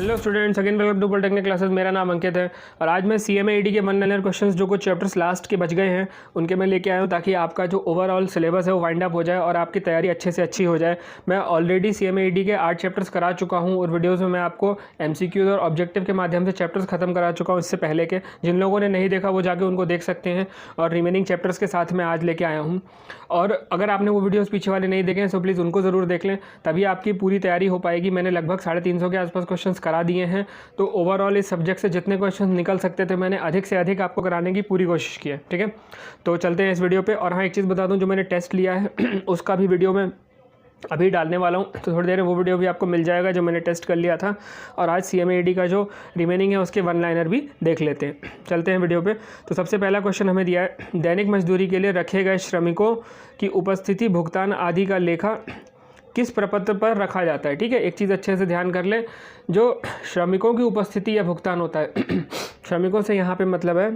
Hello students, again welcome to polytechnic classes. मेरा नाम अंकित है और आज मैं CMA-ED के 1 लाइनर क्वेश्चंस जो कुछ चैप्टर्स लास्ट के बच गए हैं उनके मैं लेके आया हूँ ताकि आपका जो ओवरऑल सिलेबस है वो वाइंड अप हो जाए और आपकी तैयारी अच्छे से अच्छी हो जाए। मैं ऑलरेडी CMA-ED के 8 चैप्टर्स करा चुका हूँ और वीडियोज़ में मैं आपको MCQs और ऑब्जेक्टिव के माध्यम से चैप्टर्स खत्म करा चुका हूँ इससे पहले के। जिन लोगों ने नहीं देखा वो जाके उनको देख सकते हैं और रिमेनिंग चैप्टर्स के साथ मैं आज लेके आया हूँ। और अगर आपने वो वीडियोज़ पीछे वाले नहीं देखे हैं तो प्लीज़ उनको ज़रूर देख लें, तभी आपकी पूरी तैयारी हो पाएगी। मैंने लगभग 350 के आसपास क्वेश्चंस करा दिए हैं, तो ओवरऑल इस सब्जेक्ट से जितने क्वेश्चन निकल सकते थे मैंने अधिक से अधिक आपको कराने की पूरी कोशिश की है। ठीक है, तो चलते हैं इस वीडियो पे। और हाँ, एक चीज़ बता दूं, जो मैंने टेस्ट लिया है उसका भी वीडियो मैं अभी डालने वाला हूं, तो थोड़ी देर में वो वीडियो भी आपको मिल जाएगा जो मैंने टेस्ट कर लिया था। और आज CMA-ED का जो रिमेनिंग है उसके 1 लाइनर भी देख लेते हैं। चलते हैं वीडियो पे। तो सबसे पहला क्वेश्चन हमें दिया है, दैनिक मजदूरी के लिए रखे गए श्रमिकों की उपस्थिति, भुगतान आदि का लेखा किस प्रपत्र पर रखा जाता है। ठीक है, एक चीज़ अच्छे से ध्यान कर लें, जो श्रमिकों की उपस्थिति या भुगतान होता है श्रमिकों से यहाँ पे मतलब है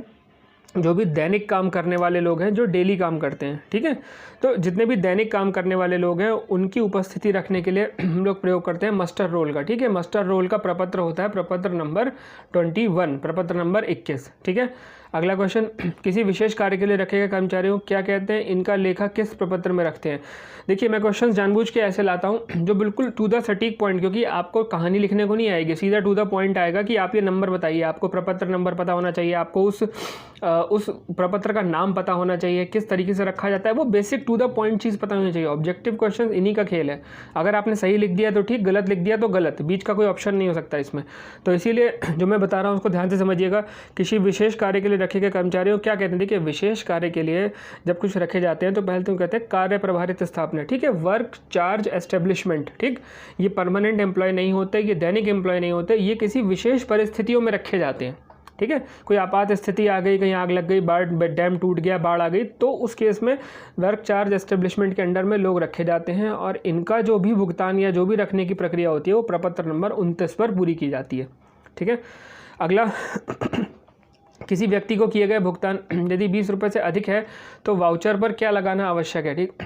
जो भी दैनिक काम करने वाले लोग हैं, जो डेली काम करते हैं। ठीक है, तो जितने भी दैनिक काम करने वाले लोग हैं उनकी उपस्थिति रखने के लिए हम लोग प्रयोग करते हैं मस्टर रोल का। ठीक है, मस्टर रोल का प्रपत्र होता है प्रपत्र नंबर 21, प्रपत्र नंबर 21। ठीक है, अगला क्वेश्चन, किसी विशेष कार्य के लिए रखे गए कर्मचारियों क्या कहते हैं, इनका लेखा किस प्रपत्र में रखते हैं। देखिए, मैं क्वेश्चन जानबूझ के ऐसे लाता हूं जो बिल्कुल टू द सटीक पॉइंट, क्योंकि आपको कहानी लिखने को नहीं आएगी, सीधा टू द पॉइंट आएगा कि आप ये नंबर बताइए। आपको प्रपत्र नंबर पता होना चाहिए, आपको उस प्रपत्र का नाम पता होना चाहिए, किस तरीके से रखा जाता है, वो बेसिक टू द पॉइंट चीज़ पता होनी चाहिए। ऑब्जेक्टिव क्वेश्चन इन्हीं का खेल है। अगर आपने सही लिख दिया तो ठीक, गलत लिख दिया तो गलत, बीच का कोई ऑप्शन नहीं हो सकता इसमें। तो इसीलिए जो मैं बता रहा हूँ उसको ध्यान से समझिएगा। किसी विशेष कार्य के लिए रखे गए कर्मचारियों क्या कहते हैं। देखिए, विशेष कार्य के लिए जब कुछ रखे जाते हैं तो पहले तो कहते हैं कार्य प्रभारित स्थापना। ठीक है, वर्क चार्ज एस्टेब्लिशमेंट। ठीक, ये परमानेंट एम्प्लॉय नहीं होते, ये दैनिक एम्प्लॉय नहीं होते, ये किसी विशेष परिस्थितियों में रखे जाते हैं। ठीक है, कोई आपात स्थिति आ गई, कहीं आग लग गई, डैम टूट गया, बाढ़ आ गई, तो उस केस में वर्क चार्ज एस्टेब्लिशमेंट के अंडर में लोग रखे जाते हैं और इनका जो भी भुगतान या जो भी रखने की प्रक्रिया होती है वो प्रपत्र नंबर 29 पर पूरी की जाती है। ठीक है, अगला किसी व्यक्ति को किए गए भुगतान यदि 20 रुपये से अधिक है तो वाउचर पर क्या लगाना आवश्यक है। ठीक,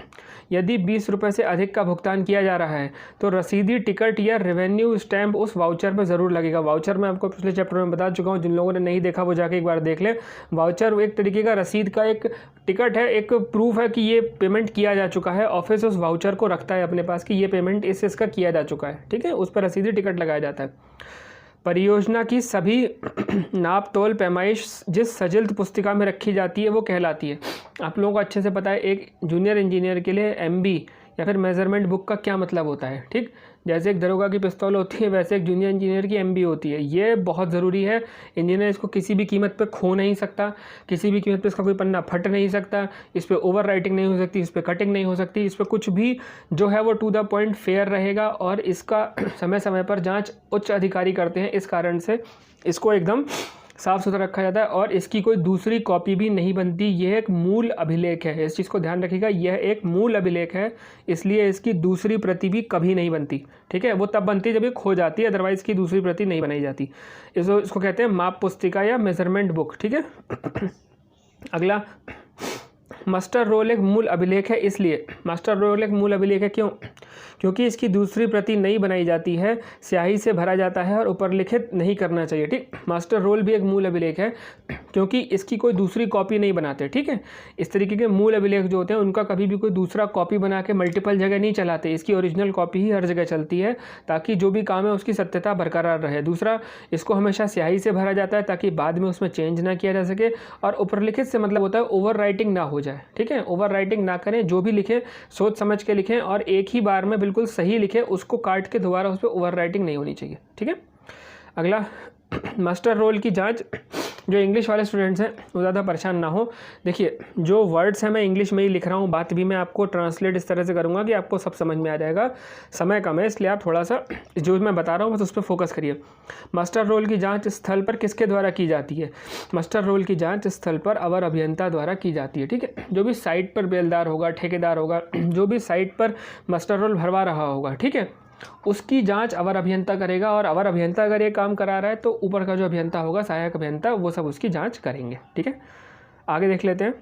यदि 20 रुपये से अधिक का भुगतान किया जा रहा है तो रसीदी टिकट या रेवेन्यू स्टैंप उस वाउचर पर ज़रूर लगेगा। वाउचर मैं आपको पिछले चैप्टर में बता चुका हूँ, जिन लोगों ने नहीं देखा वो जाके एक बार देख लें। वाउचर एक तरीके का रसीद का एक टिकट है, एक प्रूफ है कि ये पेमेंट किया जा चुका है। ऑफिस उस वाउचर को रखता है अपने पास कि ये पेमेंट इसका किया जा चुका है। ठीक है, उस पर रसीदी टिकट लगाया जाता है। परियोजना की सभी नाप तोल पैमाइश जिस सजिल्त पुस्तिका में रखी जाती है वो कहलाती है। आप लोगों को अच्छे से पता है एक जूनियर इंजीनियर के लिए MB या फिर मेजरमेंट बुक का क्या मतलब होता है। ठीक, जैसे एक दरोगा की पिस्तौल होती है वैसे एक जूनियर इंजीनियर की MB होती है। ये बहुत ज़रूरी है। इंजीनियर इसको किसी भी कीमत पे खो नहीं सकता, किसी भी कीमत पे इसका कोई पन्ना फट नहीं सकता, इस पर ओवर राइटिंग नहीं हो सकती, इस पर कटिंग नहीं हो सकती, इस पर कुछ भी जो है वो टू द पॉइंट फेयर रहेगा। और इसका समय समय पर जाँच उच्च अधिकारी करते हैं, इस कारण से इसको एकदम साफ़ सुथरा रखा जाता है और इसकी कोई दूसरी कॉपी भी नहीं बनती। यह एक मूल अभिलेख है, इस चीज़ को ध्यान रखिएगा, यह एक मूल अभिलेख है, इसलिए इसकी दूसरी प्रति भी कभी नहीं बनती। ठीक है, वो तब बनती है जब ये खो जाती है, अदरवाइज़ की दूसरी प्रति नहीं बनाई जाती। इसको कहते हैं माप पुस्तिका या मेजरमेंट बुक। ठीक है, अगला, मास्टर रोल एक मूल अभिलेख है, इसलिए मास्टर रोल एक मूल अभिलेख है क्यों, क्योंकि इसकी दूसरी प्रति नहीं बनाई जाती है, स्याही से भरा जाता है और ऊपर लिखित नहीं करना चाहिए। ठीक, मास्टर रोल भी एक मूल अभिलेख है क्योंकि इसकी कोई दूसरी कॉपी नहीं बनाते। ठीक है, इस तरीके के मूल अभिलेख जो होते हैं उनका कभी भी कोई दूसरा कॉपी बना के मल्टीपल जगह नहीं चलाते, इसकी ओरिजिनल कॉपी ही हर जगह चलती है ताकि जो भी काम है उसकी सत्यता बरकरार रहे। दूसरा, इसको हमेशा स्याही से भरा जाता है ताकि बाद में उसमें चेंज ना किया जा सके। और ऊपर लिखित से मतलब होता है ओवर राइटिंग ना हो जाए। ठीक है, ओवर राइटिंग ना करें, जो भी लिखें सोच समझ के लिखें और एक ही बार में बिल्कुल सही लिखें, उसको काट के दोबारा उस पर ओवर राइटिंग नहीं होनी चाहिए। ठीक है, अगला, मास्टर रोल की जांच, जो इंग्लिश वाले स्टूडेंट्स हैं वो ज़्यादा परेशान ना हो। देखिए, जो वर्ड्स हैं मैं इंग्लिश में ही लिख रहा हूँ, बात भी मैं आपको ट्रांसलेट इस तरह से करूँगा कि आपको सब समझ में आ जाएगा। समय कम है इसलिए आप थोड़ा सा जो मैं बता रहा हूँ बस उस पर फोकस करिए। मास्टर रोल की जांच स्थल पर किसके द्वारा की जाती है। मास्टर रोल की जांच स्थल पर अवर अभियंता द्वारा की जाती है। ठीक है, जो भी साइट पर बेलदार होगा, ठेकेदार होगा, जो भी साइट पर मास्टर रोल भरवा रहा होगा, ठीक है, उसकी जांच अवर अभियंता करेगा। और अवर अभियंता अगर ये काम करा रहा है तो ऊपर का जो अभियंता होगा, सहायक अभियंता, वो सब उसकी जांच करेंगे। ठीक है, आगे देख लेते हैं।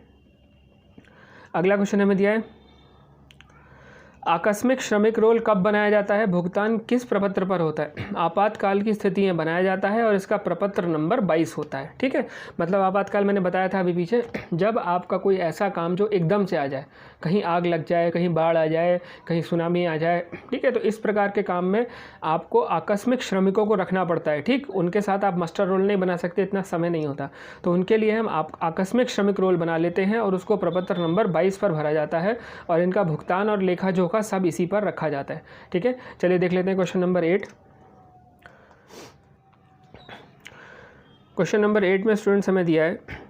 अगला क्वेश्चन हमें दिया है, आकस्मिक श्रमिक रोल कब बनाया जाता है? भुगतान किस प्रपत्र पर होता है? आपातकाल की स्थिति में बनाया जाता है और इसका प्रपत्र नंबर 22 होता है। ठीक है, मतलब आपातकाल मैंने बताया था अभी पीछे, जब आपका कोई ऐसा काम जो एकदम से आ जाए, कहीं आग लग जाए, कहीं बाढ़ आ जाए, कहीं सुनामी आ जाए, ठीक है, तो इस प्रकार के काम में आपको आकस्मिक श्रमिकों को रखना पड़ता है। ठीक, उनके साथ आप मास्टर रोल नहीं बना सकते, इतना समय नहीं होता, तो उनके लिए हम आकस्मिक श्रमिक रोल बना लेते हैं और उसको प्रपत्र नंबर 22 पर भरा जाता है और इनका भुगतान और लेखा जोखा सब इसी पर रखा जाता है। ठीक है, चलिए देख लेते हैं क्वेश्चन नंबर 8। क्वेश्चन नंबर 8 में स्टूडेंट्स हमें दिया है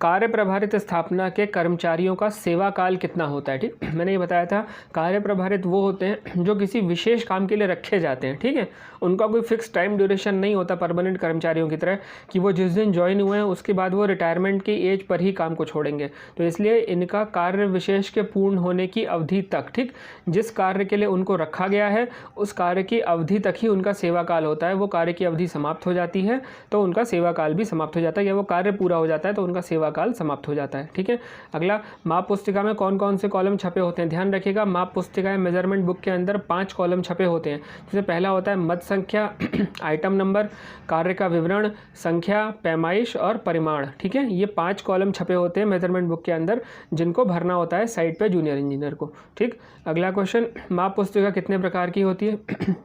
कार्य प्रभारित स्थापना के कर्मचारियों का सेवा काल कितना होता है। ठीक, मैंने ये बताया था कार्य प्रभारित वो होते हैं जो किसी विशेष काम के लिए रखे जाते हैं। ठीक है, उनका कोई फिक्स टाइम ड्यूरेशन नहीं होता परमानेंट कर्मचारियों की तरह कि वो जिस दिन ज्वाइन हुए हैं उसके बाद वो रिटायरमेंट की एज पर ही काम को छोड़ेंगे। तो इसलिए इनका कार्य विशेष के पूर्ण होने की अवधि तक, ठीक, जिस कार्य के लिए उनको रखा गया है उस कार्य की अवधि तक ही उनका सेवा काल होता है। वो कार्य की अवधि समाप्त हो जाती है तो उनका सेवा काल भी समाप्त हो जाता है, या वो कार्य पूरा हो जाता है तो उनका सेवा काल समाप्त हो जाता है। ठीक है, अगला, माप पुस्तिका में कौन कौन से कॉलम छपे होते हैं? ध्यान रखिएगा, माप पुस्तिका या मेजरमेंट बुक के अंदर 5 कॉलम छपे होते हैं। जैसे पहला होता है मद संख्या, आइटम नंबर, कार्य का विवरण, संख्या, पैमाइश और परिमाण। ठीक है, ये 5 कॉलम छपे होते हैं मेजरमेंट बुक के अंदर, जिनको भरना होता है साइट पे जूनियर इंजीनियर को। ठीक, अगला क्वेश्चन, माप पुस्तिका कितने प्रकार की होती है?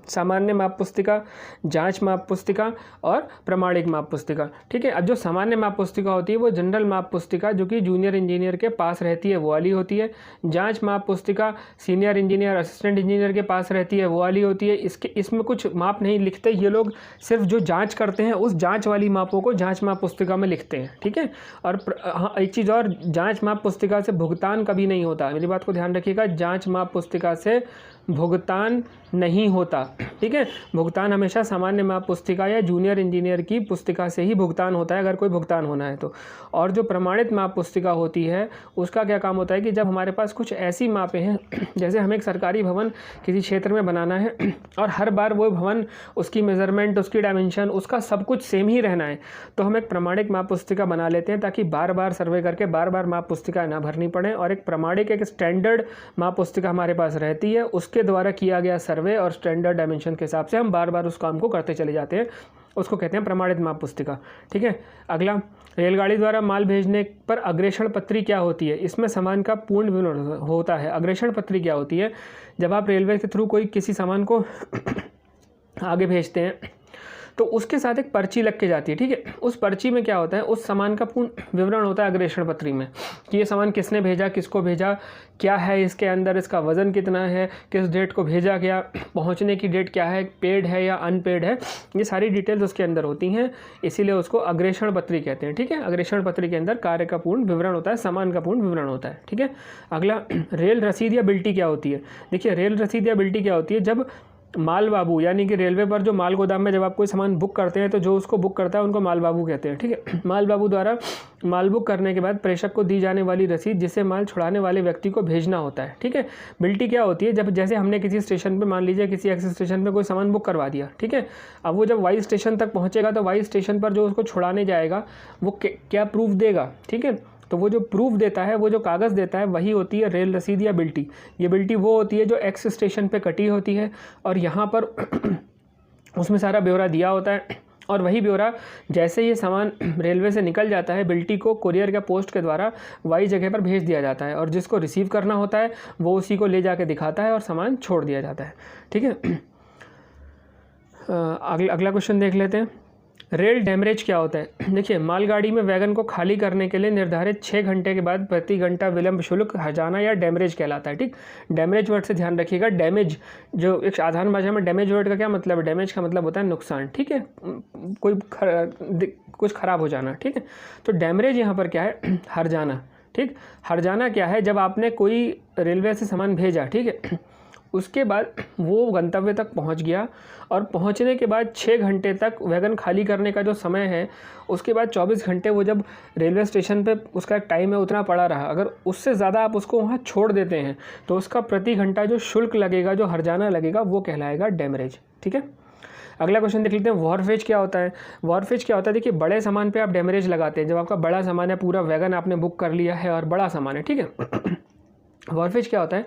सामान्य माप पुस्तिका, जांच माप पुस्तिका और प्रमाणिक माप पुस्तिका। ठीक है, अब जो सामान्य माप पुस्तिका होती है वो जनरल माप पुस्तिका जो कि जूनियर इंजीनियर के पास रहती है वो वाली होती है। जांच माप पुस्तिका सीनियर इंजीनियर, असिस्टेंट इंजीनियर के पास रहती है वो वाली होती है। इसमें कुछ माप नहीं लिखते ये लोग, सिर्फ जो जांच करते हैं उस जांच वाली मापों को जांच माप पुस्तिका में लिखते हैं। ठीक है, और हाँ एक चीज़ और, जांच माप पुस्तिका से भुगतान कभी नहीं होता, मेरी बात को ध्यान रखिएगा, जांच माप पुस्तिका से भुगतान नहीं होता। ठीक है, भुगतान हमेशा सामान्य माप पुस्तिका या जूनियर इंजीनियर की पुस्तिका से ही भुगतान होता है अगर कोई भुगतान होना है तो। और जो प्रमाणित माप पुस्तिका होती है उसका क्या काम होता है कि जब हमारे पास कुछ ऐसी मापें हैं, जैसे हमें एक सरकारी भवन किसी क्षेत्र में बनाना है और हर बार वो भवन, उसकी मेजरमेंट, उसकी डायमेंशन, उसका सब कुछ सेम ही रहना है, तो हम एक प्रमाणिक माप पुस्तिका बना लेते हैं ताकि बार बार सर्वे करके बार बार माप पुस्तिका ना भरनी पड़े। और एक प्रमाणिक, एक स्टैंडर्ड माप पुस्तिका हमारे पास रहती है, उसके द्वारा किया गया सर्वे और स्टैंडर्ड डायमेंशन के हिसाब से हम बार बार उस काम को करते चले जाते हैं, उसको कहते हैं प्रमाणित माप पुस्तिका। ठीक है, अगला, रेलगाड़ी द्वारा माल भेजने पर अग्रेषण पत्री क्या होती है? इसमें सामान का पूर्ण विवरण होता है। अग्रेषण पत्री क्या होती है? जब आप रेलवे के थ्रू कोई किसी सामान को आगे भेजते हैं तो उसके साथ एक पर्ची लग के जाती है। ठीक है, उस पर्ची में क्या होता है, उस सामान का पूर्ण विवरण होता है अग्रेषण पत्री में, कि ये सामान किसने भेजा, किसको भेजा, क्या है इसके अंदर, इसका वज़न कितना है, किस डेट को भेजा गया, पहुंचने की डेट क्या है, पेड है या अनपेड है, ये सारी डिटेल्स उसके अंदर होती हैं, इसीलिए उसको अग्रेषण पत्री कहते हैं। ठीक है, अग्रेषण पत्री के अंदर कार्य का पूर्ण विवरण होता है, सामान का पूर्ण विवरण होता है। ठीक है, अगला, रेल रसीद या बिल्टी क्या होती है? देखिए, रेल रसीद या बिल्टी क्या होती है, जब माल बाबू, यानी कि रेलवे पर जो माल गोदाम में जब आप कोई सामान बुक करते हैं तो जो उसको बुक करता है उनको माल बाबू कहते हैं। ठीक है, माल बाबू द्वारा माल बुक करने के बाद प्रेषक को दी जाने वाली रसीद जिसे माल छुड़ाने वाले व्यक्ति को भेजना होता है। ठीक है, बिल्टी क्या होती है, जब जैसे हमने किसी स्टेशन पे, मान लीजिए किसी एक्स स्टेशन पे कोई सामान बुक करवा दिया, ठीक है, अब वो जब वाई स्टेशन तक पहुँचेगा तो वाई स्टेशन पर जो उसको छुड़ाने जाएगा वो क्या प्रूफ देगा? ठीक है, तो वो जो प्रूफ देता है, वो जो कागज़ देता है, वही होती है रेल रसीद या बिल्टी। ये बिल्टी वो होती है जो एक्स स्टेशन पे कटी होती है और यहाँ पर उसमें सारा ब्यौरा दिया होता है, और वही ब्यौरा जैसे ये सामान रेलवे से निकल जाता है, बिल्टी को कुरियर या पोस्ट के द्वारा वाई जगह पर भेज दिया जाता है, और जिसको रिसीव करना होता है वो उसी को ले जाके दिखाता है और सामान छोड़ दिया जाता है। ठीक है, अगला क्वेश्चन देख लेते हैं, रेल डैमरेज क्या होता है? देखिए, मालगाड़ी में वैगन को खाली करने के लिए निर्धारित 6 घंटे के बाद प्रति घंटा विलंब शुल्क हर्जाना या डैमरेज कहलाता है। ठीक, डैमरेज वर्ड से ध्यान रखिएगा, डैमेज जो एक साधारण भाषा में डैमेज वर्ड का क्या मतलब है? डैमेज का मतलब होता है नुकसान। ठीक है, कुछ खराब हो जाना। ठीक है, तो डैमरेज यहाँ पर क्या है? हर्जाना। ठीक, हर्जाना क्या है? जब आपने कोई रेलवे से सामान भेजा, ठीक है, उसके बाद वो गंतव्य तक पहुंच गया और पहुंचने के बाद 6 घंटे तक वैगन खाली करने का जो समय है, उसके बाद 24 घंटे वो जब रेलवे स्टेशन पे उसका टाइम है उतना पड़ा रहा, अगर उससे ज़्यादा आप उसको वहाँ छोड़ देते हैं तो उसका प्रति घंटा जो शुल्क लगेगा, जो हर्जाना लगेगा, वो कहलाएगा डैमरेज। ठीक है, अगला क्वेश्चन देख लेते हैं, वॉरफेज क्या होता है? वॉरफेज क्या होता है? देखिए, बड़े सामान पे आप डैमरेज लगाते हैं, जब आपका बड़ा सामान है, पूरा वैगन आपने बुक कर लिया है और बड़ा सामान है, ठीक है, वॉरफेज क्या होता है?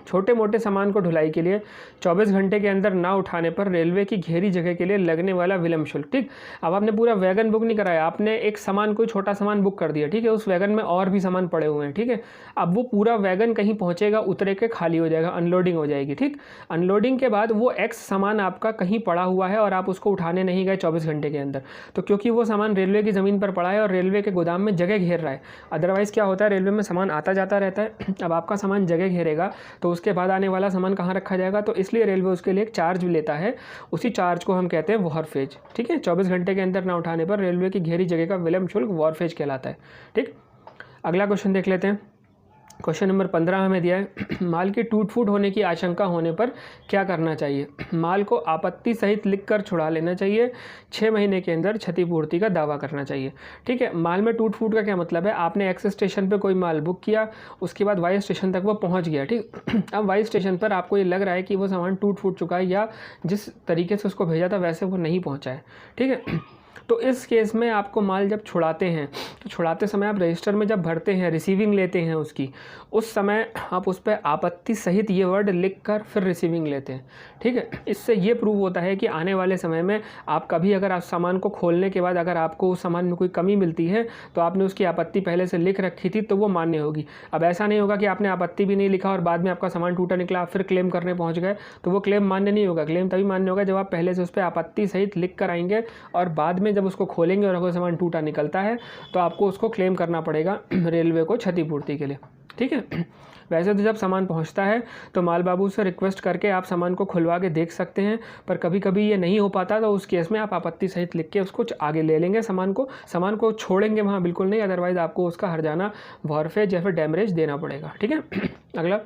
छोटे मोटे सामान को ढुलाई के लिए 24 घंटे के अंदर ना उठाने पर रेलवे की घेरी जगह के लिए लगने वाला विलंब शुल्क। ठीक, अब आपने पूरा वैगन बुक नहीं कराया, आपने एक सामान कोई छोटा सामान बुक कर दिया, ठीक है, उस वैगन में और भी सामान पड़े हुए हैं, ठीक है, अब वो पूरा वैगन कहीं पहुंचेगा, उतरे के खाली हो जाएगा, अनलोडिंग हो जाएगी। ठीक, अनलोडिंग के बाद वो एक्स सामान आपका कहीं पड़ा हुआ है और आप उसको उठाने नहीं गए 24 घंटे के अंदर, तो क्योंकि वो सामान रेलवे की ज़मीन पर पड़ा है और रेलवे के गोदाम में जगह घेर रहा है। अदरवाइज़ क्या होता है, रेलवे में सामान आता जाता रहता है, अब आपका सामान जगह घेरेगा तो उसके बाद आने वाला सामान कहाँ रखा जाएगा, तो इसलिए रेलवे उसके लिए एक चार्ज भी लेता है, उसी चार्ज को हम कहते हैं वॉरफेज। ठीक है, 24 घंटे के अंदर ना उठाने पर रेलवे की घेरी जगह का विलंब शुल्क वॉरफेज कहलाता है। ठीक, अगला क्वेश्चन देख लेते हैं। क्वेश्चन नंबर 15 हमें दिया है, माल के टूट फूट होने की आशंका होने पर क्या करना चाहिए? माल को आपत्ति सहित लिखकर छुड़ा लेना चाहिए, 6 महीने के अंदर क्षतिपूर्ति का दावा करना चाहिए। ठीक है, माल में टूट फूट का क्या मतलब है? आपने एक्स स्टेशन पे कोई माल बुक किया, उसके बाद वाई स्टेशन तक वो पहुंच गया, ठीक, अब वाई स्टेशन पर आपको ये लग रहा है कि वो सामान टूट फूट चुका है या जिस तरीके से उसको भेजा था वैसे वो नहीं पहुँचा है। ठीक है, तो इस केस में आपको माल जब छुड़ाते हैं तो छुड़ाते समय आप रजिस्टर में जब भरते हैं, रिसीविंग लेते हैं उसकी, उस समय आप उस पर आपत्ति सहित ये वर्ड लिख कर फिर रिसीविंग लेते हैं। ठीक है, इससे ये प्रूव होता है कि आने वाले समय में आप कभी अगर आप सामान को खोलने के बाद अगर आपको उस सामान में कोई कमी मिलती है तो आपने उसकी आपत्ति पहले से लिख रखी थी तो वो मान्य होगी। अब ऐसा नहीं होगा कि आपने आपत्ति भी नहीं लिखा और बाद में आपका सामान टूटा निकला, आप फिर क्लेम करने पहुँच गए, तो वो क्लेम मान्य नहीं होगा। क्लेम तभी मान्य होगा जब आप पहले से उस पर आपत्ति सहित लिख कर आएंगे और बाद में जब उसको खोलेंगे और अगर सामान टूटा निकलता है तो आपको उसको क्लेम करना पड़ेगा रेलवे को क्षतिपूर्ति के लिए। ठीक है, वैसे तो जब सामान पहुंचता है तो माल बाबू से रिक्वेस्ट करके आप सामान को खुलवा के देख सकते हैं, पर कभी कभी ये नहीं हो पाता तो उस केस में आप आपत्ति सहित लिख के उसको आगे ले लेंगे, सामान को छोड़ेंगे वहाँ बिल्कुल नहीं, अदरवाइज आपको उसका हर्जाना, वॉरफेज या फिर डैमरेज देना पड़ेगा। ठीक है, अगला,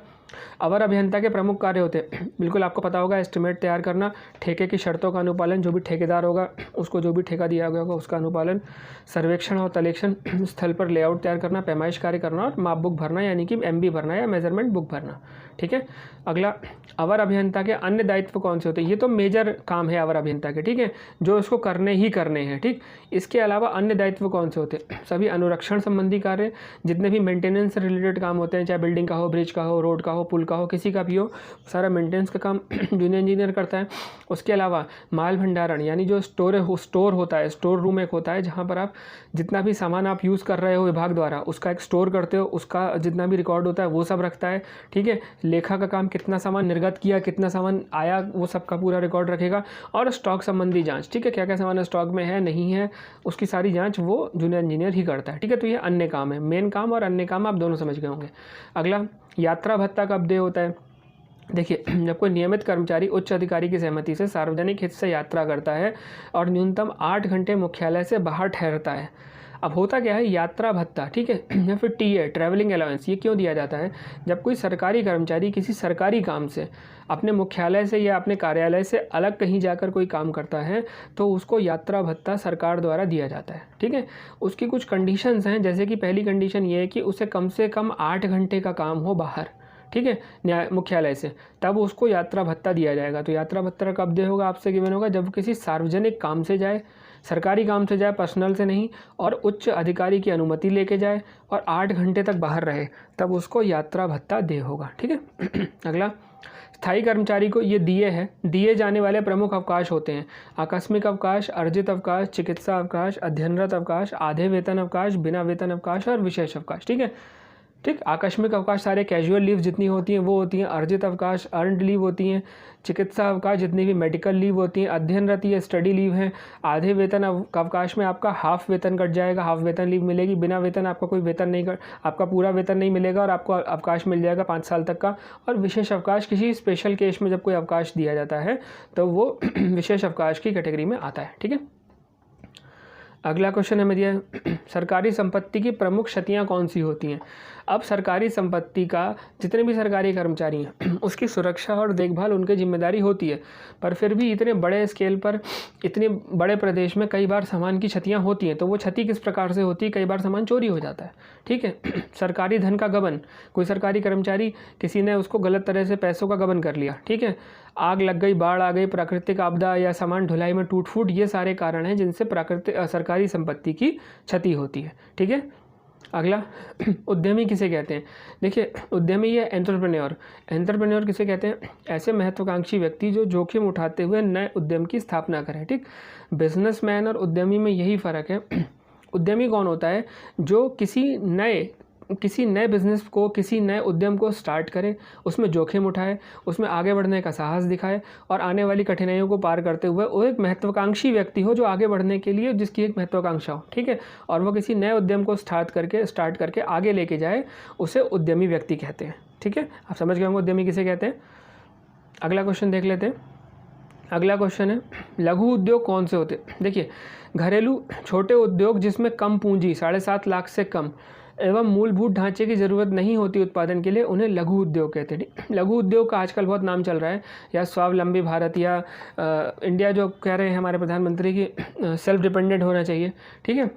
अवर अभियंता के प्रमुख कार्य होते हैं, बिल्कुल आपको पता होगा, एस्टिमेट तैयार करना, ठेके की शर्तों का अनुपालन, जो भी ठेकेदार होगा उसको जो भी ठेका दिया गया होगा उसका अनुपालन, सर्वेक्षण और तलेक्षण, स्थल पर लेआउट तैयार करना, पैमाइश कार्य करना और माप बुक भरना यानी कि MB भरना या मेजरमेंट बुक भरना। ठीक है, अगला, अवर अभियंता के अन्य दायित्व कौन से होते हैं? ये तो मेजर काम है अवर अभियंता के, ठीक है, जो इसको करने ही करने हैं। ठीक, इसके अलावा अन्य दायित्व कौन से होते हैं? सभी अनुरक्षण संबंधी कार्य, जितने भी मेंटेनेंस से रिलेटेड काम होते हैं, चाहे बिल्डिंग का हो, ब्रिज का हो, रोड का हो, पुल का हो, किसी का भी हो, सारा मेंटेनेंस का काम जूनियर इंजीनियर करता है। उसके अलावा माल भंडारण यानी जो स्टोर होता है, स्टोर रूम एक होता है जहाँ पर आप जितना भी सामान आप यूज़ कर रहे हो विभाग द्वारा उसका एक स्टोर करते हो, उसका जितना भी रिकॉर्ड होता है वो सब रखता है। ठीक है, लेखा का काम, कितना सामान निर्गत किया, कितना सामान आया, वो सब का पूरा रिकॉर्ड रखेगा। और स्टॉक संबंधी जांच, ठीक है, क्या क्या सामान स्टॉक में है नहीं है उसकी सारी जांच वो जूनियर इंजीनियर ही करता है। ठीक है, तो ये अन्य काम है, मेन काम और अन्य काम आप दोनों समझ गए होंगे। अगला, यात्रा भत्ता कब दे होता है? देखिए, जब कोई नियमित कर्मचारी उच्च अधिकारी की सहमति से सार्वजनिक हित से यात्रा करता है और न्यूनतम 8 घंटे मुख्यालय से बाहर ठहरता है। अब होता क्या है, यात्रा भत्ता, ठीक है, या फिर TA, ट्रैवलिंग अलाउंस, ये क्यों दिया जाता है? जब कोई सरकारी कर्मचारी किसी सरकारी काम से अपने मुख्यालय से या अपने कार्यालय से अलग कहीं जाकर कोई काम करता है तो उसको यात्रा भत्ता सरकार द्वारा दिया जाता है। ठीक है, उसकी कुछ कंडीशंस हैं, जैसे कि पहली कंडीशन ये है कि उसे कम से कम 8 घंटे का काम हो बाहर, ठीक है, मुख्यालय से, तब उसको यात्रा भत्ता दिया जाएगा। तो यात्रा भत्ता कब दे होगा, आपसे गिवन होगा जब किसी सार्वजनिक काम से जाए, सरकारी काम से जाए, पर्सनल से नहीं, और उच्च अधिकारी की अनुमति लेके जाए और 8 घंटे तक बाहर रहे, तब उसको यात्रा भत्ता दे होगा। ठीक है, अगला, स्थायी कर्मचारी को ये दिए जाने वाले प्रमुख अवकाश होते हैं: आकस्मिक अवकाश, अर्जित अवकाश, चिकित्सा अवकाश, अध्ययनरत अवकाश, आधे वेतन अवकाश, बिना वेतन अवकाश और विशेष अवकाश। ठीक है, ठीक, आकस्मिक अवकाश सारे कैजुअल लीव जितनी होती हैं वो होती हैं, अर्जित अवकाश अर्नड लीव होती हैं, चिकित्सा अवकाश जितनी भी मेडिकल लीव होती हैं, अध्ययनरत या स्टडी लीव हैं, आधे वेतन अवकाश में आपका हाफ वेतन कट जाएगा, हाफ वेतन लीव मिलेगी, बिना वेतन आपका कोई वेतन नहीं आपका पूरा वेतन नहीं मिलेगा और आपको अवकाश मिल जाएगा 5 साल तक का। और विशेष अवकाश किसी स्पेशल केस में जब कोई अवकाश दिया जाता है तो वो विशेष अवकाश की कैटेगरी में आता है। ठीक है, अगला क्वेश्चन हमें दिया है, सरकारी संपत्ति की प्रमुख क्षतियाँ कौन सी होती हैं? अब सरकारी संपत्ति का जितने भी सरकारी कर्मचारी हैं उसकी सुरक्षा और देखभाल उनकी जिम्मेदारी होती है, पर फिर भी इतने बड़े स्केल पर, इतने बड़े प्रदेश में कई बार सामान की क्षतियाँ होती हैं। तो वो क्षति किस प्रकार से होती है? कई बार सामान चोरी हो जाता है। ठीक है, सरकारी धन का गबन, कोई सरकारी कर्मचारी, किसी ने उसको गलत तरह से पैसों का गबन कर लिया। ठीक है, आग लग गई, बाढ़ आ गई, प्राकृतिक आपदा या सामान ढुलाई में टूट फूट, ये सारे कारण हैं जिनसे सरकारी संपत्ति की क्षति होती है। ठीक है, अगला उद्यमी किसे कहते हैं? देखिए उद्यमी या एंटरप्रेन्योर, एंटरप्रेन्योर किसे कहते हैं? ऐसे महत्वाकांक्षी व्यक्ति जो जोखिम उठाते हुए नए उद्यम की स्थापना करें। ठीक, बिजनेसमैन और उद्यमी में यही फ़र्क है। उद्यमी कौन होता है? जो किसी नए बिज़नेस को, किसी नए उद्यम को स्टार्ट करे, उसमें जोखिम उठाए, उसमें आगे बढ़ने का साहस दिखाए और आने वाली कठिनाइयों को पार करते हुए वो एक महत्वाकांक्षी व्यक्ति हो, जो आगे बढ़ने के लिए जिसकी एक महत्वाकांक्षा हो। ठीक है, और वो किसी नए उद्यम को स्टार्ट करके आगे लेके जाए, उसे उद्यमी व्यक्ति कहते हैं। ठीक है, आप समझ गए होंगे उद्यमी किसे कहते हैं। अगला क्वेश्चन देख लेते हैं। अगला क्वेश्चन है लघु उद्योग कौन से होते हैं? देखिए घरेलू छोटे उद्योग जिसमें कम पूंजी 7.5 लाख से कम एवं मूलभूत ढांचे की ज़रूरत नहीं होती उत्पादन के लिए, उन्हें लघु उद्योग कहते हैं। लघु उद्योग का आजकल बहुत नाम चल रहा है, या स्वावलंबी भारत, या इंडिया जो कह रहे हैं हमारे प्रधानमंत्री की सेल्फ डिपेंडेंट होना चाहिए। ठीक है,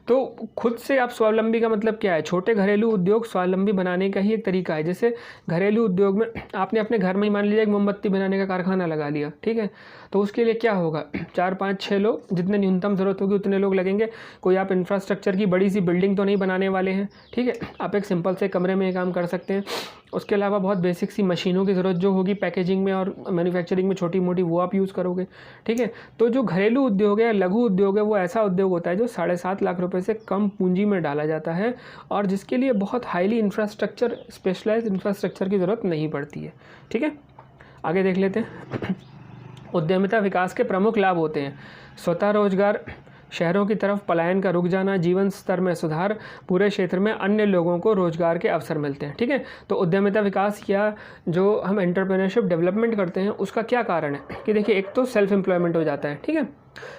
तो खुद से आप स्वावलंबी का मतलब क्या है? छोटे घरेलू उद्योग स्वावलंबी बनाने का ही एक तरीका है। जैसे घरेलू उद्योग में आपने अपने घर में ही मान लीजिए एक मोमबत्ती बनाने का कारखाना लगा लिया। ठीक है, तो उसके लिए क्या होगा? 4, 5, 6 लोग, जितने न्यूनतम ज़रूरत होगी उतने लोग लगेंगे। कोई आप इंफ्रास्ट्रक्चर की बड़ी सी बिल्डिंग तो नहीं बनाने वाले हैं। ठीक है, आप एक सिंपल से कमरे में ये काम कर सकते हैं। उसके अलावा बहुत बेसिक सी मशीनों की ज़रूरत जो होगी पैकेजिंग में और मैन्युफैक्चरिंग में, छोटी मोटी, वो आप यूज़ करोगे। ठीक है, तो जो घरेलू उद्योग है, लघु उद्योग है, वो ऐसा उद्योग होता है जो 7.5 लाख रुपए से कम पूंजी में डाला जाता है और जिसके लिए बहुत हाईली इंफ्रास्ट्रक्चर, स्पेशलाइज्ड इंफ्रास्ट्रक्चर की ज़रूरत नहीं पड़ती है। ठीक है, आगे देख लेते हैं। उद्यमिता विकास के प्रमुख लाभ होते हैं स्वतः रोजगार, शहरों की तरफ पलायन का रुक जाना, जीवन स्तर में सुधार, पूरे क्षेत्र में अन्य लोगों को रोजगार के अवसर मिलते हैं। ठीक है, तो उद्यमिता विकास या जो हम एंटरप्रेन्योरशिप डेवलपमेंट करते हैं उसका क्या कारण है कि देखिए एक तो सेल्फ एम्प्लॉयमेंट हो जाता है। ठीक है,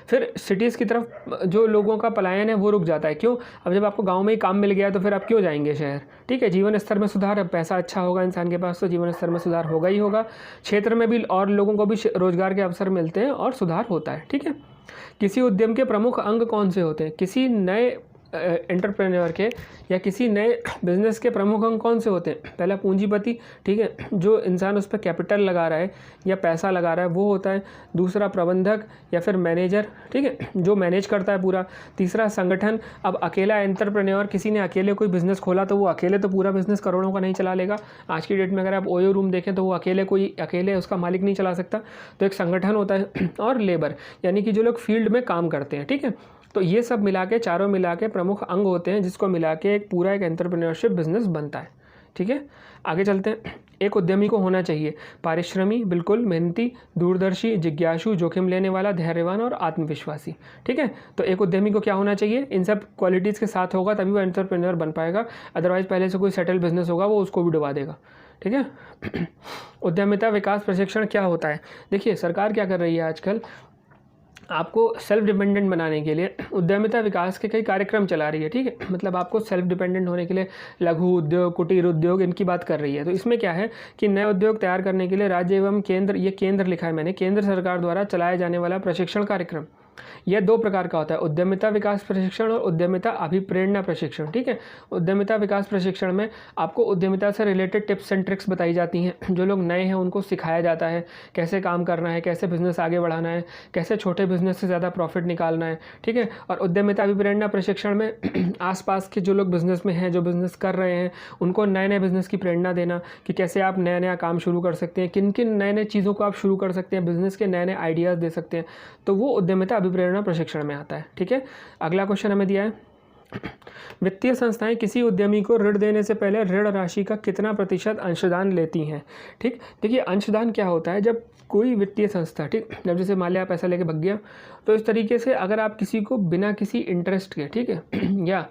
फिर सिटीज़ की तरफ जो लोगों का पलायन है वो रुक जाता है। क्यों? अब जब आपको गांव में ही काम मिल गया तो फिर आप क्यों जाएंगे शहर? ठीक है, जीवन स्तर में सुधार, अब पैसा अच्छा होगा इंसान के पास तो जीवन स्तर में सुधार होगा ही होगा, क्षेत्र में भी और लोगों को भी रोजगार के अवसर मिलते हैं और सुधार होता है। ठीक है, किसी उद्यम के प्रमुख अंग कौन से होते हैं? किसी नए एंटरप्रेन्योर के या किसी नए बिजनेस के प्रमुख अंग कौन से होते हैं? पहला पूंजीपति, ठीक है, जो इंसान उस पर कैपिटल लगा रहा है या पैसा लगा रहा है वो होता है। दूसरा प्रबंधक या फिर मैनेजर, ठीक है, जो मैनेज करता है पूरा। तीसरा संगठन, अब अकेला एंटरप्रेन्योर, किसी ने अकेले कोई बिज़नेस खोला तो वो अकेले तो पूरा बिज़नेस करोड़ों का नहीं चला लेगा। आज की डेट में अगर आप ओयो रूम देखें तो वो अकेले उसका मालिक नहीं चला सकता, तो एक संगठन होता है। और लेबर, यानी कि जो लोग फील्ड में काम करते हैं। ठीक है, तो ये सब मिला के, चारों मिला के प्रमुख अंग होते हैं जिसको मिला के एक पूरा एक एंटरप्रेन्योरशिप बिजनेस बनता है। ठीक है, आगे चलते हैं। एक उद्यमी को होना चाहिए पारिश्रमी, बिल्कुल मेहनती, दूरदर्शी, जिज्ञासु, जोखिम लेने वाला, धैर्यवान और आत्मविश्वासी। ठीक है, तो एक उद्यमी को क्या होना चाहिए? इन सब क्वालिटीज़ के साथ होगा तभी वो एंटरप्रेन्योर बन पाएगा, अदरवाइज पहले से कोई सेटल बिजनेस होगा वो उसको भी डुबा देगा। ठीक है, उद्यमिता विकास प्रशिक्षण क्या होता है? देखिए सरकार क्या कर रही है आजकल, आपको सेल्फ डिपेंडेंट बनाने के लिए उद्यमिता विकास के कई कार्यक्रम चला रही है। ठीक है, मतलब आपको सेल्फ डिपेंडेंट होने के लिए लघु उद्योग, कुटीर उद्योग, इनकी बात कर रही है। तो इसमें क्या है कि नए उद्योग तैयार करने के लिए राज्य एवं केंद्र, ये केंद्र लिखा है मैंने, केंद्र सरकार द्वारा चलाया जाने वाला प्रशिक्षण कार्यक्रम, यह 2 प्रकार का होता है, उद्यमिता विकास प्रशिक्षण और उद्यमिता अभिप्रेरणा प्रशिक्षण। ठीक है, उद्यमिता विकास प्रशिक्षण में आपको उद्यमिता से रिलेटेड टिप्स एंड ट्रिक्स बताई जाती हैं। जो लोग नए हैं उनको सिखाया जाता है कैसे काम करना है, कैसे बिजनेस आगे बढ़ाना है, कैसे छोटे बिजनेस से ज़्यादा प्रॉफिट निकालना है। ठीक है, और उद्यमिता अभिप्रेरणा प्रशिक्षण में आसपास के जो लोग बिजनेस में हैं, जो बिजनेस कर रहे हैं, उनको नए नए बिजनेस की प्रेरणा देना कि कैसे आप नया नया काम शुरू कर सकते हैं, किन किन नए नए चीज़ों को आप शुरू कर सकते हैं, बिजनेस के नए नए आइडियाज़ दे सकते हैं। तो वो उद्यमिता अभिप्रेरणा प्रशिक्षण में आता है। ठीक है, अगला क्वेश्चन हमें दिया है, वित्तीय संस्थाएं किसी उद्यमी को ऋण देने से पहले ऋण राशि का कितना प्रतिशत अंशदान लेती हैं? ठीक, देखिए अंशदान क्या होता है, जब कोई वित्तीय संस्था, ठीक, जब जैसे मान लिया आप पैसा लेके भग गया, तो इस तरीके से अगर आप किसी को बिना किसी इंटरेस्ट के, ठीक है, या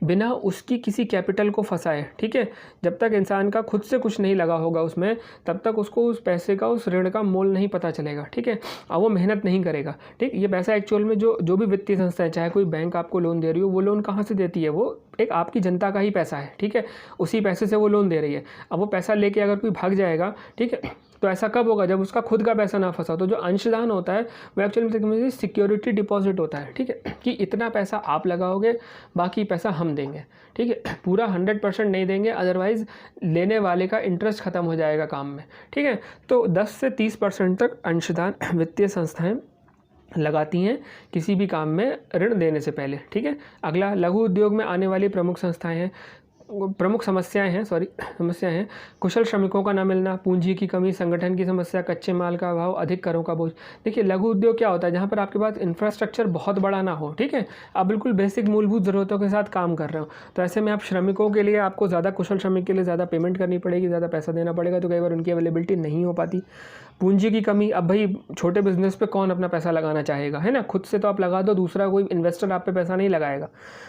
बिना उसकी किसी कैपिटल को फंसाए, ठीक है, जब तक इंसान का खुद से कुछ नहीं लगा होगा उसमें, तब तक उसको उस पैसे का, उस ऋण का मोल नहीं पता चलेगा। ठीक है, और वो मेहनत नहीं करेगा। ठीक, ये पैसा एक्चुअल में जो भी वित्तीय संस्था है, चाहे कोई बैंक आपको लोन दे रही हो, वो लोन कहाँ से देती है? वो एक आपकी जनता का ही पैसा है। ठीक है, उसी पैसे से वो लोन दे रही है। अब वो पैसा लेके अगर कोई भाग जाएगा, ठीक है, तो ऐसा कब होगा? जब उसका खुद का पैसा ना फंसा। तो जो अंशदान होता है वो एक्चुअली में सिक्योरिटी डिपॉजिट होता है। ठीक है, कि इतना पैसा आप लगाओगे, बाकी पैसा हम देंगे। ठीक है, पूरा 100% नहीं देंगे, अदरवाइज लेने वाले का इंटरेस्ट खत्म हो जाएगा काम में। ठीक है, तो 10 से 30% तक अंशदान वित्तीय संस्थाएं लगाती हैं किसी भी काम में ऋण देने से पहले। ठीक है। अगला, लघु उद्योग में आने वाली प्रमुख समस्याएं हैं कुशल श्रमिकों का न मिलना, पूंजी की कमी, संगठन की समस्या, कच्चे माल का अभाव, अधिक करों का बोझ। देखिए, लघु उद्योग क्या होता है, जहाँ पर आपके पास इंफ्रास्ट्रक्चर बहुत बड़ा ना हो। ठीक है, आप बिल्कुल बेसिक मूलभूत ज़रूरतों के साथ काम कर रहे हो, तो ऐसे में आप श्रमिकों के लिए आपको ज़्यादा कुशल श्रमिक के लिए ज़्यादा पेमेंट करनी पड़ेगी, ज़्यादा पैसा देना पड़ेगा, तो कई बार उनकी अवेलेबिलिटी नहीं हो पाती। पूंजी की कमी, अब भाई छोटे बिजनेस पे कौन अपना पैसा लगाना चाहेगा, है ना। खुद से तो आप लगा दो, दूसरा कोई इन्वेस्टर आप पे पैसा नहीं लगाएगा।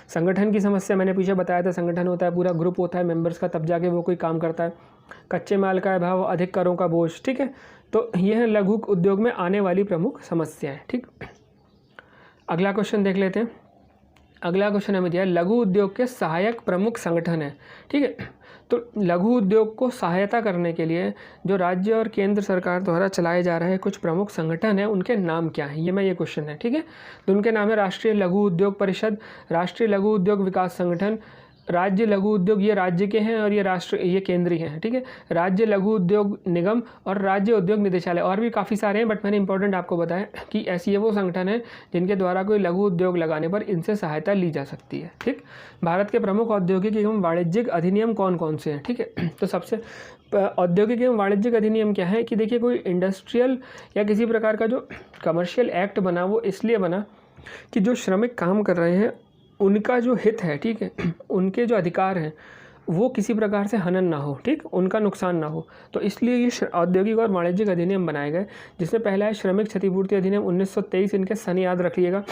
संगठन की समस्या, मैंने पीछे बताया था, संगठन होता है, पूरा ग्रुप होता है मेंबर्स का, तब जाके वो कोई काम करता है। कच्चे माल का अभाव, अधिक करों का बोझ। ठीक है, तो ये है लघु उद्योग में आने वाली प्रमुख समस्याएं। ठीक, अगला क्वेश्चन देख लेते हैं। अगला क्वेश्चन हमें दिया है, लघु उद्योग के सहायक प्रमुख संगठन है। ठीक है, तो लघु उद्योग को सहायता करने के लिए जो राज्य और केंद्र सरकार द्वारा चलाए जा रहे कुछ प्रमुख संगठन हैं, उनके नाम क्या हैं, ये क्वेश्चन है। ठीक है, तो उनके नाम है राष्ट्रीय लघु उद्योग परिषद, राष्ट्रीय लघु उद्योग विकास संगठन, राज्य लघु उद्योग, ये राज्य के हैं, और ये केंद्रीय हैं। ठीक है, राज्य लघु उद्योग निगम और राज्य उद्योग निदेशालय, और भी काफ़ी सारे हैं, बट मैंने इंपॉर्टेंट आपको बताया कि ऐसी ये वो संगठन है जिनके द्वारा कोई लघु उद्योग लगाने पर इनसे सहायता ली जा सकती है। ठीक, भारत के प्रमुख औद्योगिक एवं वाणिज्यिक अधिनियम कौन कौन से हैं। ठीक है, तो सबसे औद्योगिक एवं वाणिज्यिक अधिनियम क्या है कि देखिए, कोई इंडस्ट्रियल या किसी प्रकार का जो कमर्शियल एक्ट बना, वो इसलिए बना कि जो श्रमिक काम कर रहे हैं उनका जो हित है, ठीक है, उनके जो अधिकार हैं वो किसी प्रकार से हनन ना हो, ठीक, उनका नुकसान ना हो। तो इसलिए ये औद्योगिक और वाणिज्यिक अधिनियम बनाए गए, जिसमें पहला है श्रमिक क्षतिपूर्ति अधिनियम 1923, इनके सन याद रखिएगा।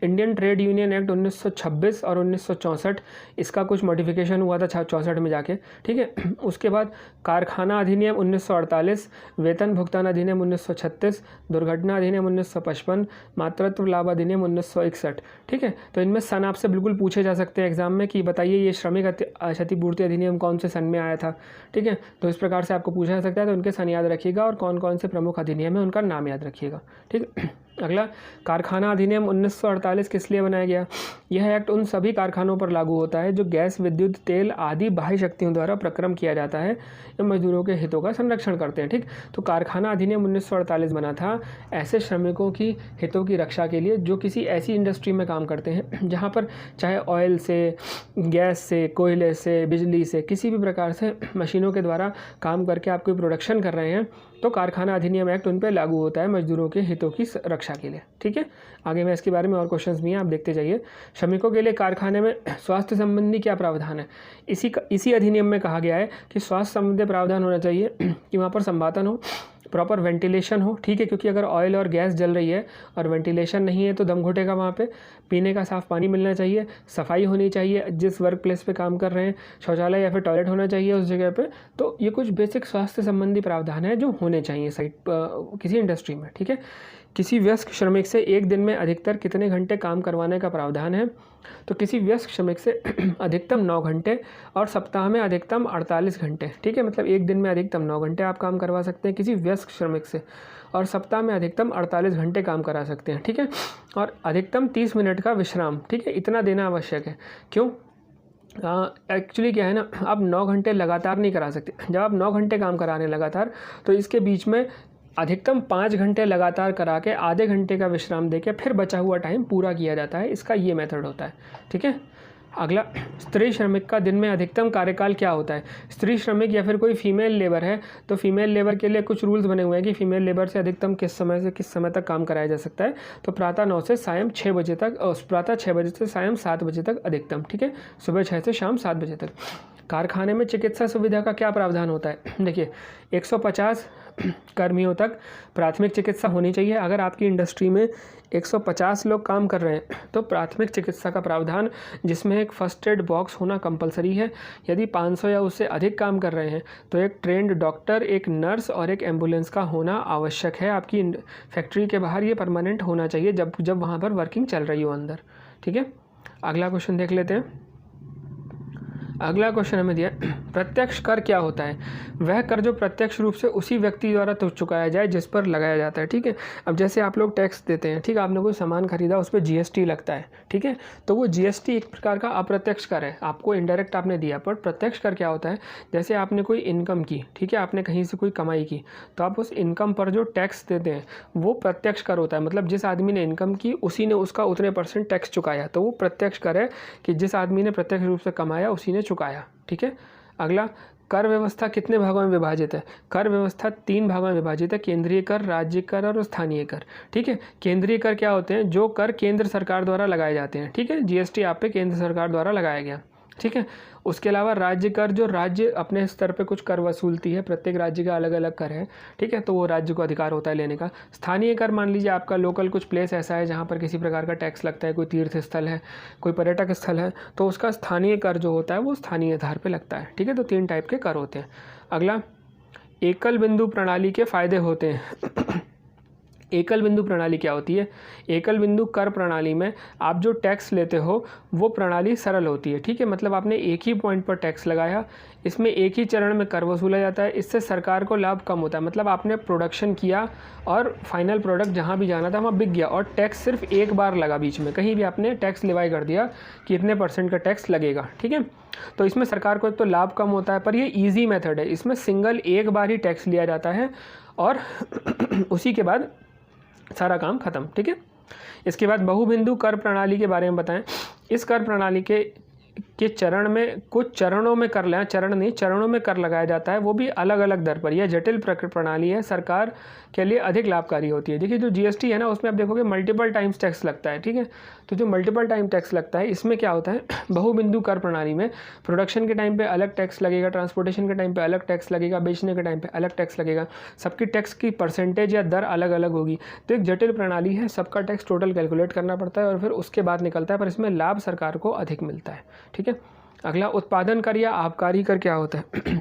इंडियन ट्रेड यूनियन एक्ट 1926 और 1964, इसका कुछ मॉडिफिकेशन हुआ था 64 में जाके। ठीक है, उसके बाद कारखाना अधिनियम 1948, वेतन भुगतान अधिनियम 1936, दुर्घटना अधिनियम 1955, मातृत्व लाभ अधिनियम 1961। ठीक है, तो इनमें सन आपसे बिल्कुल पूछे जा सकते हैं एग्जाम में कि बताइए ये श्रमिक क्षतिपूर्ति अधिनियम कौन से सन में आया था। ठीक है, तो इस प्रकार से आपको पूछा जा सकता है, तो उनके सन याद रखिएगा और कौन कौन से प्रमुख अधिनियम है उनका नाम याद रखिएगा। ठीक है, अगला, कारखाना अधिनियम 1948 किस लिए बनाया गया। यह एक्ट उन सभी कारखानों पर लागू होता है जो गैस, विद्युत, तेल आदि बाह्य शक्तियों द्वारा प्रक्रम किया जाता है, एवं मजदूरों के हितों का संरक्षण करते हैं। ठीक, तो कारखाना अधिनियम 1948 बना था ऐसे श्रमिकों की हितों की रक्षा के लिए जो किसी ऐसी इंडस्ट्री में काम करते हैं जहाँ पर चाहे ऑयल से, गैस से, कोयले से, बिजली से, किसी भी प्रकार से मशीनों के द्वारा काम करके आप कोई प्रोडक्शन कर रहे हैं, तो कारखाना अधिनियम एक्ट उन पर लागू होता है मजदूरों के हितों की रक्षा के लिए। ठीक है, आगे मैं इसके बारे में और क्वेश्चंस भी हैं, आप देखते जाइए। श्रमिकों के लिए कारखाने में स्वास्थ्य संबंधी क्या प्रावधान है। इसी अधिनियम में कहा गया है कि स्वास्थ्य संबंधी प्रावधान होना चाहिए कि वहाँ पर संवातन हो, प्रॉपर वेंटिलेशन हो। ठीक है, क्योंकि अगर ऑयल और गैस जल रही है और वेंटिलेशन नहीं है तो दम घुटेगा वहाँ पे। पीने का साफ़ पानी मिलना चाहिए, सफाई होनी चाहिए, जिस वर्क प्लेस पे काम कर रहे हैं शौचालय या फिर टॉयलेट होना चाहिए उस जगह पे। तो ये कुछ बेसिक स्वास्थ्य संबंधी प्रावधान है जो होने चाहिए साइट किसी इंडस्ट्री में। ठीक है, किसी वयस्क श्रमिक से एक दिन में अधिकतर कितने घंटे काम करवाने का प्रावधान है। तो किसी वयस्क श्रमिक से अधिकतम 9 घंटे और सप्ताह में अधिकतम 48 घंटे। ठीक है, मतलब एक दिन में अधिकतम 9 घंटे आप काम करवा सकते हैं किसी वयस्क श्रमिक से, और सप्ताह में अधिकतम 48 घंटे काम करा सकते हैं। ठीक है, और अधिकतम 30 मिनट का विश्राम। ठीक है, इतना देना आवश्यक है। क्यों? एक्चुअली क्या है ना, आप 9 घंटे लगातार नहीं करा सकते। जब आप 9 घंटे काम करा रहे हैं लगातार, तो इसके बीच में अधिकतम 5 घंटे लगातार करा के आधे घंटे का विश्राम देके फिर बचा हुआ टाइम पूरा किया जाता है। इसका ये मेथड होता है। ठीक है, अगला, स्त्री श्रमिक का दिन में अधिकतम कार्यकाल क्या होता है। स्त्री श्रमिक या फिर कोई फीमेल लेबर है तो फीमेल लेबर के लिए कुछ रूल्स बने हुए हैं कि फीमेल लेबर से अधिकतम किस समय से किस समय तक काम कराया जा सकता है। तो प्रातः 9 से सायं 6 बजे तक, प्रातः 6 बजे से सायं 7 बजे तक अधिकतम। ठीक है, सुबह 6 से शाम 7 बजे तक। कारखाने में चिकित्सा सुविधा का क्या प्रावधान होता है। देखिए, 150 कर्मियों तक प्राथमिक चिकित्सा होनी चाहिए। अगर आपकी इंडस्ट्री में 150 लोग काम कर रहे हैं तो प्राथमिक चिकित्सा का प्रावधान, जिसमें एक फर्स्ट एड बॉक्स होना कंपलसरी है। यदि 500 या उससे अधिक काम कर रहे हैं तो एक ट्रेंड डॉक्टर, एक नर्स और एक एम्बुलेंस का होना आवश्यक है। आपकी फैक्ट्री के बाहर ये परमानेंट होना चाहिए जब वहाँ पर वर्किंग चल रही हो अंदर। ठीक है, अगला क्वेश्चन देख लेते हैं। अगला क्वेश्चन हमें दिया प्रत्यक्ष कर क्या होता है? वह कर जो प्रत्यक्ष रूप से उसी व्यक्ति द्वारा तो चुकाया जाए जिस पर लगाया जाता है। ठीक है, अब जैसे आप लोग टैक्स देते हैं, ठीक है, आपने कोई सामान खरीदा उस पर जीएसटी लगता है, ठीक है, तो वो जीएसटी एक प्रकार का अप्रत्यक्ष कर है, आपको इनडायरेक्ट आपने दिया। पर प्रत्यक्ष कर क्या होता है? जैसे आपने कोई इनकम की, ठीक है, आपने कहीं से कोई कमाई की, तो आप उस इनकम पर जो टैक्स देते हैं वो प्रत्यक्ष कर होता है। मतलब जिस आदमी ने इनकम की उसी ने उसका उतने % टैक्स चुकाया, तो वो प्रत्यक्ष कर है कि जिस आदमी ने प्रत्यक्ष रूप से कमाया उसी ने चुकाया। ठीक है, अगला, कर व्यवस्था कितने भागों में विभाजित है? कर व्यवस्था 3 भागों में विभाजित है, केंद्रीय कर, राज्य कर और स्थानीय कर। ठीक है, केंद्रीय कर क्या होते हैं? जो कर केंद्र सरकार द्वारा लगाए जाते हैं। ठीक है, जीएसटी आप पे केंद्र सरकार द्वारा लगाया गया। ठीक है, उसके अलावा राज्य कर, जो राज्य अपने स्तर पे कुछ कर वसूलती है, प्रत्येक राज्य का अलग अलग कर है। ठीक है, तो वो राज्य को अधिकार होता है लेने का। स्थानीय कर मान लीजिए आपका लोकल कुछ प्लेस ऐसा है जहाँ पर किसी प्रकार का टैक्स लगता है, कोई तीर्थ स्थल है, कोई पर्यटक स्थल है, तो उसका स्थानीय कर जो होता है वो स्थानीय आधार पर लगता है। ठीक है, तो 3 टाइप के कर होते हैं। अगला, एकल बिंदु प्रणाली के फायदे होते हैं। एकल बिंदु प्रणाली क्या होती है? एकल बिंदु कर प्रणाली में आप जो टैक्स लेते हो वो प्रणाली सरल होती है। ठीक है, मतलब आपने एक ही पॉइंट पर टैक्स लगाया, इसमें एक ही चरण में कर वसूला जाता है, इससे सरकार को लाभ कम होता है। मतलब आपने प्रोडक्शन किया और फाइनल प्रोडक्ट जहाँ भी जाना था वहाँ बिक गया, और टैक्स सिर्फ एक बार लगा, बीच में कहीं भी आपने टैक्स लिवाई कर दिया कि इतने % का टैक्स लगेगा। ठीक है, तो इसमें सरकार को एक तो लाभ कम होता है, पर ये ईजी मेथड है, इसमें सिंगल एक बार ही टैक्स लिया जाता है और उसी के बाद सारा काम खत्म। ठीक है, इसके बाद बहुबिंदु कर प्रणाली के बारे में बताएं। इस कर प्रणाली के चरण में, कुछ चरणों में कर लें, चरण नहीं, चरणों में कर लगाया जाता है, वो भी अलग अलग दर पर। यह जटिल प्रणाली है, सरकार के लिए अधिक लाभकारी होती है। देखिए जो जीएसटी है ना, उसमें आप देखोगे मल्टीपल टाइम्स टैक्स लगता है। ठीक है, तो जो मल्टीपल टाइम टैक्स लगता है इसमें क्या होता है, बहुबिंदु कर प्रणाली में प्रोडक्शन के टाइम पे अलग टैक्स लगेगा, ट्रांसपोर्टेशन के टाइम पे अलग टैक्स लगेगा, बेचने के टाइम पे अलग टैक्स लगेगा, सबकी टैक्स की % या दर अलग अलग होगी। तो एक जटिल प्रणाली है, सबका टैक्स टोटल कैलकुलेट करना पड़ता है और फिर उसके बाद निकलता है, पर इसमें लाभ सरकार को अधिक मिलता है। ठीक है, अगला, उत्पादन कर या आबकारी कर क्या होता है?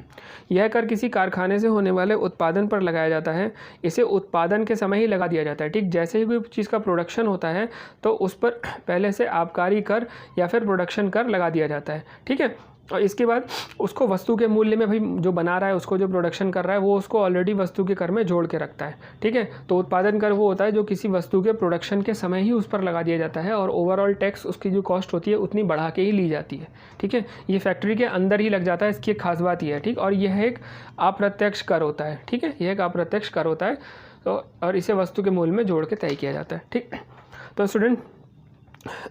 यह कर किसी कारखाने से होने वाले उत्पादन पर लगाया जाता है, इसे उत्पादन के समय ही लगा दिया जाता है। ठीक, जैसे ही कोई चीज़ का प्रोडक्शन होता है तो उस पर पहले से आबकारी कर या फिर प्रोडक्शन कर लगा दिया जाता है। ठीक है, और इसके बाद उसको वस्तु के मूल्य में, भाई जो बना रहा है उसको, जो प्रोडक्शन कर रहा है वो उसको ऑलरेडी वस्तु के कर में जोड़ के रखता है। ठीक है, तो उत्पादन कर वो होता है जो किसी वस्तु के प्रोडक्शन के समय ही उस पर लगा दिया जाता है और ओवरऑल टैक्स उसकी जो कॉस्ट होती है उतनी बढ़ा के ही ली जाती है। ठीक है, ये फैक्ट्री के अंदर ही लग जाता है, इसकी एक खास बात यह है। ठीक, और यह एक अप्रत्यक्ष कर होता है। ठीक है, यह एक अप्रत्यक्ष कर होता है, तो और इसे वस्तु के मूल्य में जोड़ के तय किया जाता है। ठीक, तो स्टूडेंट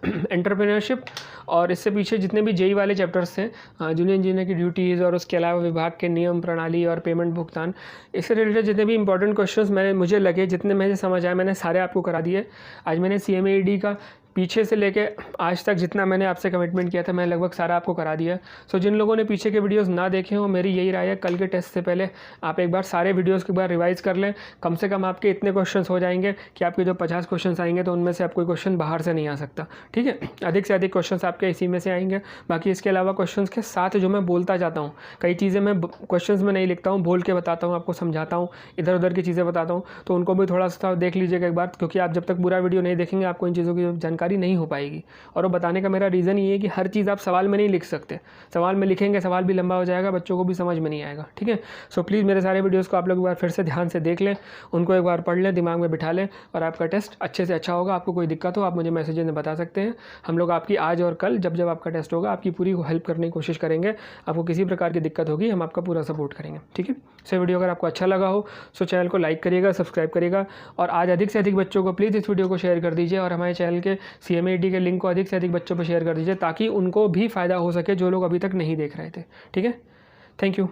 एंटरप्रेन्योरशिप और इससे पीछे जितने भी जेई वाले चैप्टर्स थे, जूनियर इंजीनियर की ड्यूटीज़ और उसके अलावा विभाग के नियम, प्रणाली और पेमेंट भुगतान, इससे रिलेटेड जितने भी इंपॉर्टेंट क्वेश्चंस मुझे लगे, जितने मुझे समझ आए, मैंने सारे आपको करा दिए। आज मैंने CMAED का पीछे से लेके आज तक जितना मैंने आपसे कमिटमेंट किया था, मैं लगभग सारा आपको करा दिया। सो जिन लोगों ने पीछे के वीडियोस ना देखे हो, मेरी यही राय है, कल के टेस्ट से पहले आप एक बार सारे वीडियोस के बार रिवाइज़ कर लें। कम से कम आपके इतने क्वेश्चंस हो जाएंगे कि आपके जो 50 क्वेश्चंस आएंगे तो उनमें से आप कोई क्वेश्चन बाहर से नहीं आ सकता। ठीक है, अधिक से अधिक क्वेश्चंस आपके इसी में से आएंगे। बाकी इसके अलावा क्वेश्चंस के साथ जो मैं बोलता जाता हूँ, कई चीज़ें मैं क्वेश्चंस में नहीं लिखता हूँ, बोल के बताता हूँ, आपको समझाता हूँ, इधर उधर की चीज़ें बताता हूँ, तो उनको भी थोड़ा सा देख लीजिएगा एक बार, क्योंकि आप जब तक पूरा वीडियो नहीं देखेंगे आपको इन चीज़ों की जानकारी नहीं हो पाएगी। और वो बताने का मेरा रीज़न ये है कि हर चीज़ आप सवाल में नहीं लिख सकते, सवाल में लिखेंगे सवाल भी लंबा हो जाएगा, बच्चों को भी समझ में नहीं आएगा। ठीक है, सो प्लीज़ मेरे सारे वीडियोस को आप लोग एक बार फिर से ध्यान से देख लें, उनको एक बार पढ़ लें, दिमाग में बिठा लें, और आपका टेस्ट अच्छे से अच्छा होगा। आपको कोई दिक्कत हो आप मुझे मैसेजेस में बता सकते हैं। हम लोग आपकी आज और कल जब आपका टेस्ट होगा आपकी पूरी हेल्प करने की कोशिश करेंगे। आपको किसी प्रकार की दिक्कत होगी हम आपका पूरा सपोर्ट करेंगे। ठीक है, सो वीडियो अगर आपको अच्छा लगा हो सो चैनल को लाइक करिएगा, सब्सक्राइब करिएगा, और आज अधिक से अधिक बच्चों को प्लीज़ इस वीडियो को शेयर कर दीजिए, और हमारे चैनल के CMAED के लिंक को अधिक से अधिक बच्चों पर शेयर कर दीजिए, ताकि उनको भी फ़ायदा हो सके जो लोग अभी तक नहीं देख रहे थे। ठीक है, थैंक यू।